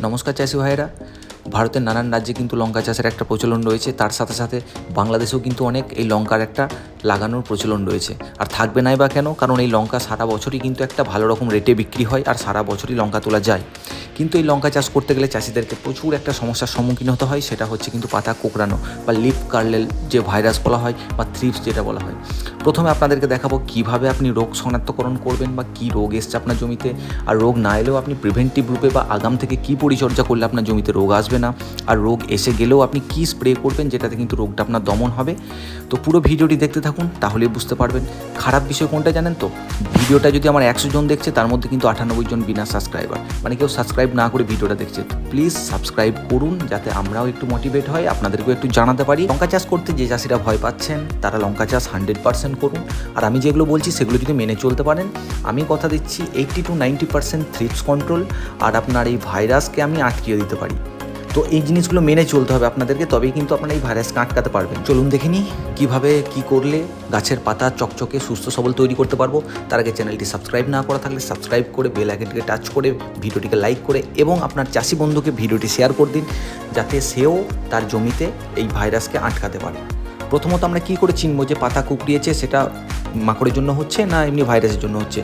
নমস্কার চাষি ভাইয়েরা। ভারতের নানান রাজ্যে কিন্তু লঙ্কা চাষের একটা প্রচলন রয়েছে, তার সাথে সাথে বাংলাদেশেও কিন্তু অনেক এই লঙ্কার একটা লাগানোর প্রচলন রয়েছে। আর থাকবে নাই বা কেন, কারণ এই লঙ্কা সারা বছরই কিন্তু একটা ভালো রকম রেটে বিক্রি হয় আর সারা বছরই লঙ্কা তোলা যায়। কিন্তু এই লঙ্কা চাষ করতে গেলে চাষিদেরকে প্রচুর একটা সমস্যার সম্মুখীন হতে হয়, সেটা হচ্ছে কিন্তু পাতা কোঁকড়ানো বা লিফ কার্লেল যে ভাইরাস বলা হয় বা থ্রিপস যেটা বলা হয়। প্রথমে আপনাদেরকে দেখাবো কিভাবে আপনি রোগ শনাক্তকরণ করবেন বা কী রোগ এসছে আপনার জমিতে, আর রোগ না এলেও আপনি প্রিভেন্টিভ রূপে বা আগাম থেকে কী পরিচর্যা করলে আপনার জমিতে রোগ আসবে না, আর রোগ এসে গেলেও আপনি কী স্প্রে করবেন যেটাতে কিন্তু রোগটা আপনার দমন হবে। তো পুরো ভিডিওটি দেখতে থাকুন, তাহলেই বুঝতে পারবেন। খারাপ বিষয় কোনটা জানেন তো, ভিডিওটা যদি আমার 100 জন দেখছে তার মধ্যে কিন্তু 98 জন বিনা সাবস্ক্রাইবার, মানে কেউ সাবস্ক্রাইব না করে ভিডিওটা দেখছে। প্লিজ সাবস্ক্রাইব করুন যাতে আমরাও একটু মোটিভেট হয়, আপনাদেরকেও একটু জানাতে পারি। লঙ্কা চাষ করতে যে চাষিরা ভয় পাচ্ছেন তারা লঙ্কা চাষ 100% করুন। আর আমি যেগুলো বলছি সেগুলো যদি মেনে চলতে পারেন, আমি কথা দিচ্ছি 80 to 90% থ্রিপস কন্ট্রোল আর আপনার এই ভাইরাসকে আমি আটকিয়ে দিতে পারি। তো এই জিনিসগুলো মেনে চলতে হবে আপনাদেরকে, তবেই কিন্তু আপনারা এই ভাইরাসকে আটকাতে পারবেন। চলুন দেখে নিই কীভাবে কী করলে গাছের পাতা চকচকে সুস্থ সবল তৈরি করতে পারবো। তার আগে চ্যানেলটি সাবস্ক্রাইব না করা থাকলে সাবস্ক্রাইব করে বেল আইকনটিকে টাচ করে ভিডিওটিকে লাইক করে এবং আপনার চাষি বন্ধুকে ভিডিওটি শেয়ার করে দিন, যাতে সেও তার জমিতে এই ভাইরাসকে আটকাতে পারে। প্রথমত আমরা কী করে চিনবো যে পাতা কুকড়িয়েছে, সেটা মাকড়ের জন্য হচ্ছে না এমনি ভাইরাসের জন্য হচ্ছে?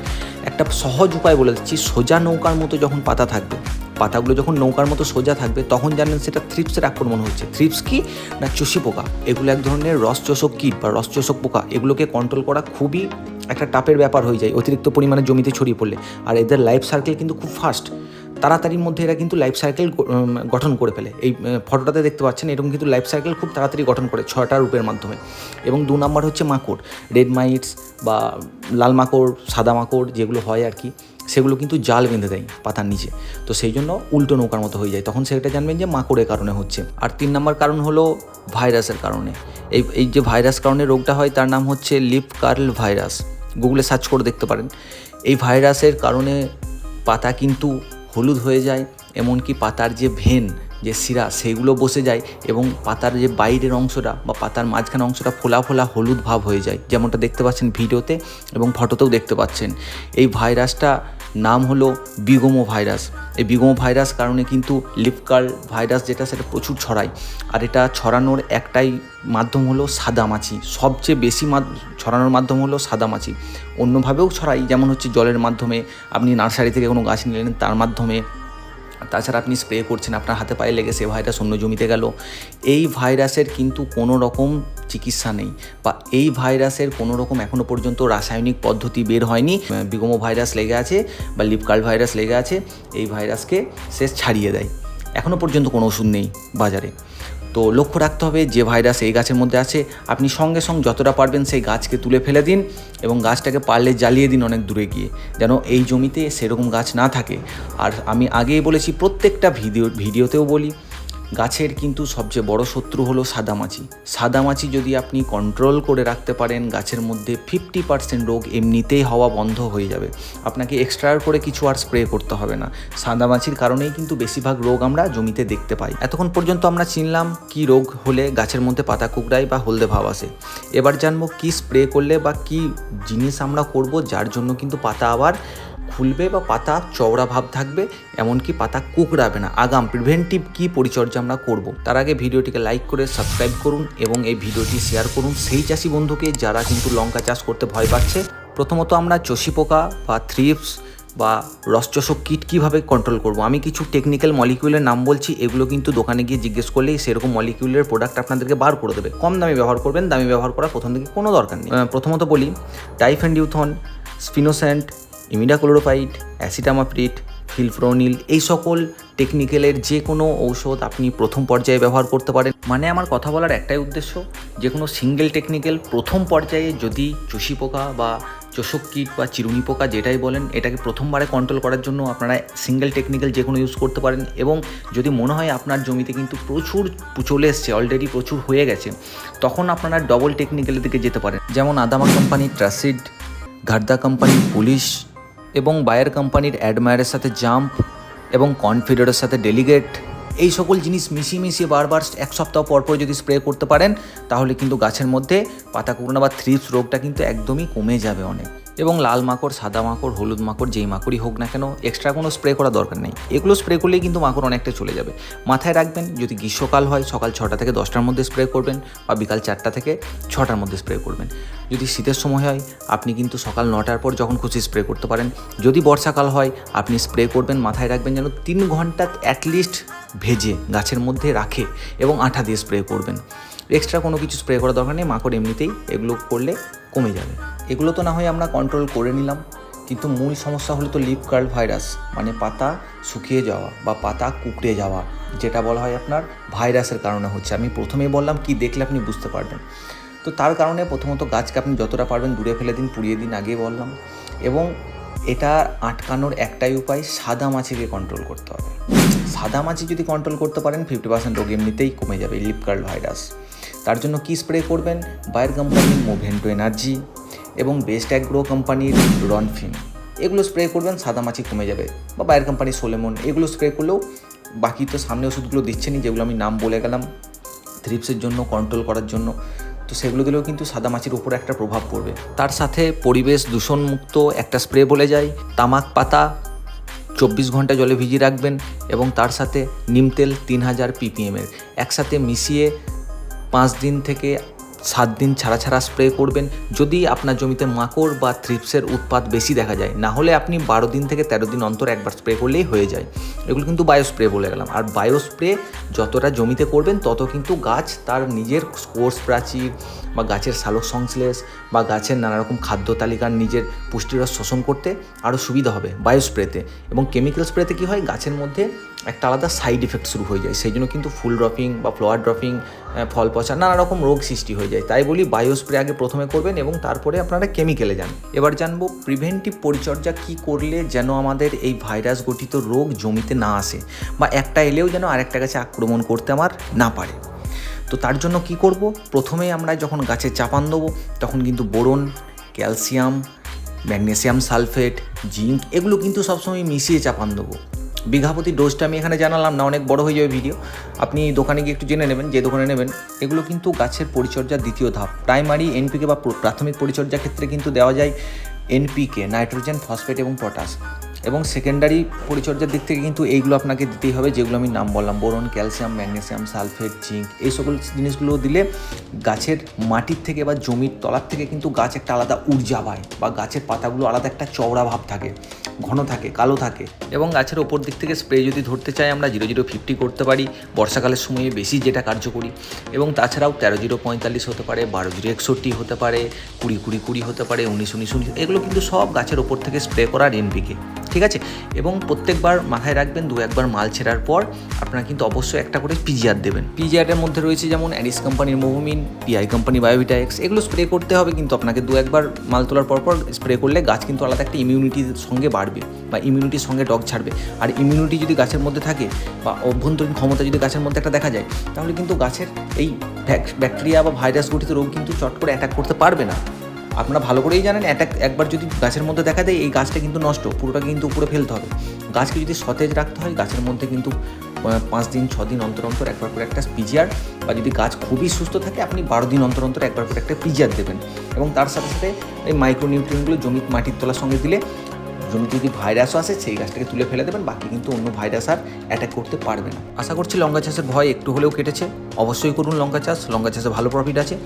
একটা সহজ উপায় বলে দিচ্ছি। সোজা নৌকার মতো যখন পাতা থাকবে, পাতাগুলো যখন নৌকার মতো সোজা থাকবে, তখন জানবেন সেটা থ্রিপসের আক্রমণ হচ্ছে। থ্রিপস কি না, চষি পোকা। এগুলো এক ধরনের রসচোষক কীট বা রসচোষক পোকা। এগুলোকে কন্ট্রোল করা খুবই একটা টাপের ব্যাপার হয়ে যায় অতিরিক্ত পরিমাণে জমিতে ছড়িয়ে পড়লে। আর এদের লাইফ সার্কেল কিন্তু খুব ফাস্ট, তাড়াতাড়ির মধ্যে এরা কিন্তু লাইফ সাইকেল গঠন করে ফেলে। এই ফটোটাতে দেখতে পাচ্ছেন এরকম কিন্তু লাইফ সাইকেল খুব তাড়াতাড়ি গঠন করে 6টা রূপের মাধ্যমে। এবং 2 নম্বর হচ্ছে মাকড়, রেড মাইটস বা লাল মাকড়, সাদা মাকড় যেগুলো হয় আর কি, সেগুলো কিন্তু জাল বেঁধে দেয় পাতার নিচে। তো সেই জন্য উল্টো নৌকার মতো হয়ে যায়, তখন সেটা জানবেন যে মাকড়ের কারণে হচ্ছে। আর 3 নম্বর কারণ হলো ভাইরাসের কারণে। এই যে ভাইরাস কারণে রোগটা হয় তার নাম হচ্ছে লিফ কার্ল ভাইরাস। গুগলে সার্চ করে দেখতে পারেন। এই ভাইরাসের কারণে পাতা কিন্তু হলুদ হয়ে যায়, এমনকি পাতার যে ভেন, যে শিরা, সেগুলো বসে যায় এবং পাতার যে বাইরের অংশটা বা পাতার মাঝখানে অংশটা ফোলা ফোলা হলুদ ভাব হয়ে যায়, যেমনটা দেখতে পাচ্ছেন ভিডিওতে এবং ফটোতেও দেখতে পাচ্ছেন। এই ভাইরাসটা নাম হলো বিগোমো ভাইরাস। এই বিগোমো ভাইরাস কারণে কিন্তু লিফ কার্ল ভাইরাস যেটা, সেটা প্রচুর ছড়ায়। আর এটা ছড়ানোর একটাই মাধ্যম হলো সাদামাছি। সবচেয়ে বেশি ছড়ানোর মাধ্যম হলো সাদামাছি। অন্যভাবেও ছড়ায়, যেমন হচ্ছে জলের মাধ্যমে, আপনি নার্সারি থেকে কোনো গাছ নিলেন তার মাধ্যমে, তাছাড়া আপনি স্প্রে করছেন, আপনার হাতে পায়ে লেগে সে ভাইরাস অন্য জমিতে গেল। এই ভাইরাসের কিন্তু কোনো রকম চিকিৎসা নেই, বা এই ভাইরাসের কোনো রকম এখনও পর্যন্ত রাসায়নিক পদ্ধতি বের হয়নি। বিগোমো ভাইরাস লেগে আছে বা লিফ কার্ল ভাইরাস লেগে আছে, এই ভাইরাসকে সে ছাড়িয়ে দেয়। এখনও পর্যন্ত কোনো ওষুধ নেই বাজারে। তো লক্ষ্য রাখতে হবে যে ভাইরাস এই গাছের মধ্যে আছে, আপনি সঙ্গে সঙ্গে যতটা পারবেন সেই গাছকে তুলে ফেলে দিন এবং গাছটাকে পারলে জ্বালিয়ে দিন অনেক দূরে গিয়ে, যেন এই জমিতে সেরকম গাছ না থাকে। আর আমি আগেই বলেছি, প্রত্যেকটা ভিডিওতেও বলি, গাছের কিন্তু সবচেয়ে বড় শত্রু হলো সাদামাছি। সাদামাছি যদি আপনি কন্ট্রোল করে রাখতে পারেন, গাছের মধ্যে 50% রোগ এমনিতেই হওয়া বন্ধ হয়ে যাবে। আপনাকে এক্সট্রা করে কিছু আর স্প্রে করতে হবে না। সাদামাছির কারণেই কিন্তু বেশিরভাগ রোগ আমরা জমিতে দেখতে পাই। এতক্ষণ পর্যন্ত আমরা চিনলাম কি রোগ হলে গাছের মধ্যে পাতা কুকড়ায় বা হলদে ভাব আসে। এবার জানবো কি স্প্রে করলে বা কি জিনিস আমরা করব যার জন্য কিন্তু পাতা আবার খুলবে বা পাতা চওড়া ভাব থাকবে, এমনকি পাতা কুকড়াবে না। আগাম প্রিভেন্টিভ কী পরিচর্যা আমরা করব। তার আগে ভিডিওটিকে লাইক করে সাবস্ক্রাইব করুন এবং এই ভিডিওটি শেয়ার করুন সেই চাষি বন্ধুকে যারা কিন্তু লঙ্কা চাষ করতে ভয় পাচ্ছে। প্রথমত আমরা চষি পোকা বা থ্রিপস বা রসচোষক কীট কীভাবে কন্ট্রোল করব, আমি কিছু টেকনিক্যাল মলিকিউলের নাম বলছি। এগুলো কিন্তু দোকানে গিয়ে জিজ্ঞেস করলেই সেরকম মলিকিউলের প্রোডাক্ট আপনাদেরকে বার করে দেবে। কম দামে ব্যবহার করবেন, দামি ব্যবহার করার প্রথম থেকে কোনো দরকার নেই। প্রথমত বলি টাইফেন্ডিউথন, স্পিনোস্যান্ট, ইমিডাক্লোরোপাইড, অ্যাসিটামাপ্রিড, ফিলফ্রোনিল, এই সকল টেকনিক্যালের যে কোনো ঔষধ আপনি প্রথম পর্যায়ে ব্যবহার করতে পারেন। মানে আমার কথা বলার একটাই উদ্দেশ্য, যে কোনো সিঙ্গেল টেকনিক্যাল প্রথম পর্যায়ে যদি চষি পোকা বা চোষক কীট বা চিরুনি পোকা যেটাই বলেন, এটাকে প্রথমবারে কন্ট্রোল করার জন্য আপনারা সিঙ্গেল টেকনিক্যাল যে কোনো ইউজ করতে পারেন। এবং যদি মনে হয় আপনার জমিতে কিন্তু প্রচুর চলে এসছে, অলরেডি প্রচুর হয়ে গেছে, তখন আপনারা ডবল টেকনিক্যালের দিকে যেতে পারেন। যেমন আদামা কোম্পানির ট্রাসিড, ঘাটদা কোম্পানির পুলিশ এবং বায়ার কোম্পানির অ্যাডমায়ারের সাথে জাম্প এবং কনফিডারের সাথে ডেলিগেট, এই সকল জিনিস মিশিয়ে বারবার 1 সপ্তাহ পর যদি স্প্রে করতে পারেন, তাহলে কিন্তু গাছের মধ্যে পাতা কুকড়ানো বা থ্রিপস রোগটা কিন্তু একদমই কমে যাবে অনেক। এবং লাল মাকড়, সাদা মাকড়, হলুদ মাকড়, যেই মাকড়ই হোক না কেন এক্সট্রা কোনো স্প্রে করার দরকার নেই। এগুলো স্প্রে করলেই কিন্তু মাকড় অনেকটা চলে যাবে। মাথায় রাখবেন, যদি গ্রীষ্মকাল হয় সকাল 6টা থেকে 10টার মধ্যে স্প্রে করবেন বা বিকাল 4টা থেকে 6টার মধ্যে স্প্রে করবেন। যদি শীতের সময় হয় আপনি কিন্তু সকাল 9টার পর যখন খুশি স্প্রে করতে পারেন। যদি বর্ষাকাল হয় আপনি স্প্রে করবেন, মাথায় রাখবেন যেন 3 ঘন্টা অ্যাটলিস্ট ভেজে গাছের মধ্যে রাখে এবং আঠা দিয়ে স্প্রে করবেন। এক্সট্রা কোনো কিছু স্প্রে করার দরকার নেই, মাকড় এমনিতেই এগুলো করলে কমে যাবে। এগুলো তো না হয় আমরা কন্ট্রোল করে নিলাম, কিন্তু মূল সমস্যা হলো তো লিফ কার্ল ভাইরাস, মানে পাতা শুকিয়ে যাওয়া বা পাতা কুঁকড়ে যাওয়া, যেটা বলা হয় আপনার ভাইরাসের কারণে হচ্ছে। আমি প্রথমেই বললাম কি দেখলে আপনি বুঝতে পারবেন। তো তার কারণে প্রথমত গাছকে আপনি যতটা পারবেন দূরে ফেলে দিন, পুড়িয়ে দিন, আগেই বললাম। এবং এটা আটকানোর একটাই উপায়, সাদা মাছিকে কন্ট্রোল করতে হবে। সাদা মাছি যদি কন্ট্রোল করতে পারেন 50% রোগ এমনিতেই কমে যাবে, লিফ কার্ল ভাইরাস। তার জন্য কি স্প্রে করবেন, বায়ার কোম্পানির মোভেন্টো এনার্জি এবং বেস্ট অ্যাগ্রো কোম্পানির রনফিন, এগুলো স্প্রে করবেন, সাদা মাছি কমে যাবে। বা বায়ার কোম্পানির সোলেমন, এগুলো স্প্রে করলেও, বাকি তো সামনে ওষুধগুলো দিচ্ছেনই যেগুলো আমি নাম বলে গেলাম থ্রিপসের জন্য, কন্ট্রোল করার জন্য, তো সেগুলো দিলেও কিন্তু সাদা মাছির উপরে একটা প্রভাব পড়বে। তার সাথে পরিবেশ দূষণমুক্ত একটা স্প্রে বলে যায়, তামাক পাতা 24 ঘন্টা জলে ভিজিয়ে রাখবেন এবং তার সাথে নিম তেল 3000 ppm একসাথে মিশিয়ে 5 দিন থেকে 7 দিন ছাড়া ছাড়া স্প্রে করবেন। যদি আপনার জমিতে মাকড় বা থ্রিপসের উৎপাত বেশি দেখা যায়, না হলে আপনি 12 দিন থেকে 13 দিন অন্তর একবার স্প্রে করলেই হয়ে যায়। এগুলো কিন্তু বায়ো স্প্রে বলে গেলাম। আর বায়ো স্প্রে যতটা জমিতে করবেন তত কিন্তু গাছ তার নিজের কোষ প্রাচীর বা গাছের সালোক সংশ্লেষ বা গাছের নানা রকম খাদ্য তালিকার নিজের পুষ্টিরস শোষণ করতে আরও সুবিধা হবে বায়ো স্প্রেতে। এবং কেমিক্যাল স্প্রেতে কী হয়, গাছের মধ্যে একটা আলাদা সাইড এফেক্ট শুরু হয়ে যায়, সেই জন্য কিন্তু ফুল ড্রপিং বা ফ্লাওয়ার ড্রপিং, ফল পচা, নানা রকম রোগ সৃষ্টি হয়ে যায়। তাই বলি বায়ো স্প্রে আগে প্রথমে করবেন এবং তারপরে আপনারা কেমিক্যালে যান। এবার জানবো প্রিভেন্টিভ পরিচর্যা কী করলে যেন আমাদের এই ভাইরাস গঠিত রোগ জমিতে না আসে, বা একটা এলেও যেন আরেকটা গাছে আক্রমণ করতে আমার না পারে। তো তার জন্য কি করব, প্রথমেই আমরা যখন গাছে চাপান দেবো তখন কিন্তু boron, calcium, magnesium sulphate, zinc, এগুলো কিন্তু সবসময় মিশিয়ে চাপান দেবো। বিঘাপতি ডোজটা আমি এখানে জানালাম না, অনেক বড় হয়ে যাবে ভিডিও, আপনি দোকানে গিয়ে একটু জেনে নেবেন যে দোকানে নেবেন। এগুলো কিন্তু গাছের পরিচর্যার দ্বিতীয় ধাপ। প্রাইমারি এনপিকে বা প্রাথমিক পরিচর্যার ক্ষেত্রে কিন্তু দেওয়া যায় এনপিকে, নাইট্রোজেন, ফসফেট এবং পটাশ। এবং সেকেন্ডারি পরিচর্যার দিক থেকে কিন্তু এইগুলো আপনাকে দিতেই হবে, যেগুলো আমি নাম বললাম, boron, calcium, magnesium sulphate, zinc, এই সকল জিনিসগুলো দিলে গাছের মাটির থেকে বা জমির তলার থেকে কিন্তু গাছ একটা আলাদা ঊর্জা পায়, বা গাছের পাতাগুলো আলাদা একটা চওড়া ভাব থাকে, ঘন থাকে, কালো থাকে। এবং গাছের ওপর দিক থেকে স্প্রে যদি ধরতে চাই আমরা 0050 করতে পারি, বর্ষাকালের সময়ে বেশি যেটা কার্যকরী। এবং তাছাড়াও 13-0-45 হতে পারে, 12-0-61 হতে পারে, 20-20-20 হতে পারে, 19-19-19, এগুলো কিন্তু সব গাছের ওপর থেকে স্প্রে করার এনপিকে, ঠিক আছে। এবং প্রত্যেকবার মাথায় রাখবেন 2-1 মাল ছেড়ার পর আপনারা কিন্তু অবশ্যই একটা করে পিজিআর দেবেন। পিজিআরের মধ্যে রয়েছে যেমন অ্যাডিস কোম্পানির মোভোমিন, পিআই কোম্পানি বায়োভিটা এক্স, এগুলো স্প্রে করতে হবে, কিন্তু আপনাকে 2-1 মাল তোলার পর স্প্রে করলে গাছ কিন্তু আলাদা একটা ইমিউনিটির সঙ্গে বাড়বে বা ইমিউনিটির সঙ্গে ডগ ছাড়বে। আর ইমিউনিটি যদি গাছের মধ্যে থাকে বা অভ্যন্তরীণ ক্ষমতা যদি গাছের মধ্যে একটা দেখা যায়, তাহলে কিন্তু গাছের এই ব্যাকটেরিয়া বা ভাইরাস গঠিত রোগ কিন্তু চট করে অ্যাটাক করতে পারবে না। আপনারা ভালো করেই জানেন, একবার যদি গাছের মধ্যে দেখা দেয় এই গাছটা কিন্তু নষ্ট, পুরোটা কিন্তু উপরে ফেলতে হবে। গাছকে যদি সতেজ রাখতে হয় গাছের মধ্যে কিন্তু 5 দিন 6 দিন অন্তর অন্তর একবার করে একটা পিজিআর, বা যদি গাছ খুবই সুস্থ থাকে আপনি 12 দিন অন্তর অন্তর একবার করে একটা পিজিআর দেবেন। এবং তার সাথে সাথে এই মাইক্রোনিউট্রিয়েন্টগুলো জমির মাটির তলার সঙ্গে দিলে জমিতে যদি ভাইরাসও আসে সেই গাছটাকে তুলে ফেলে দেবেন, বাকি কিন্তু অন্য ভাইরাস আর অ্যাটাক করতে পারবে না। আশা করছি লঙ্কা চাষের ভয় একটু হলেও কেটেছে। অবশ্যই করুন লঙ্কা চাষে ভালো প্রফিট আছে।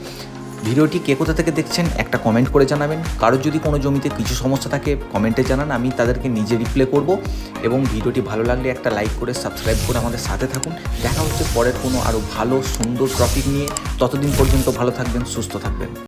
ভিডিওটি কে কোথা থেকে দেখছেন একটা কমেন্ট করে জানাবেন। কারোর যদি কোনো জমিতে কিছু সমস্যা থাকে কমেন্টে জানান, আমি তাদেরকে নিজে রিপ্লাই করব। এবং ভিডিওটি ভালো লাগলে একটা লাইক করে সাবস্ক্রাইব করে আমাদের সাথে থাকুন। দেখা হচ্ছে পরের কোনো আরও ভালো সুন্দর টপিক নিয়ে। ততদিন পর্যন্ত ভালো থাকবেন, সুস্থ থাকবেন।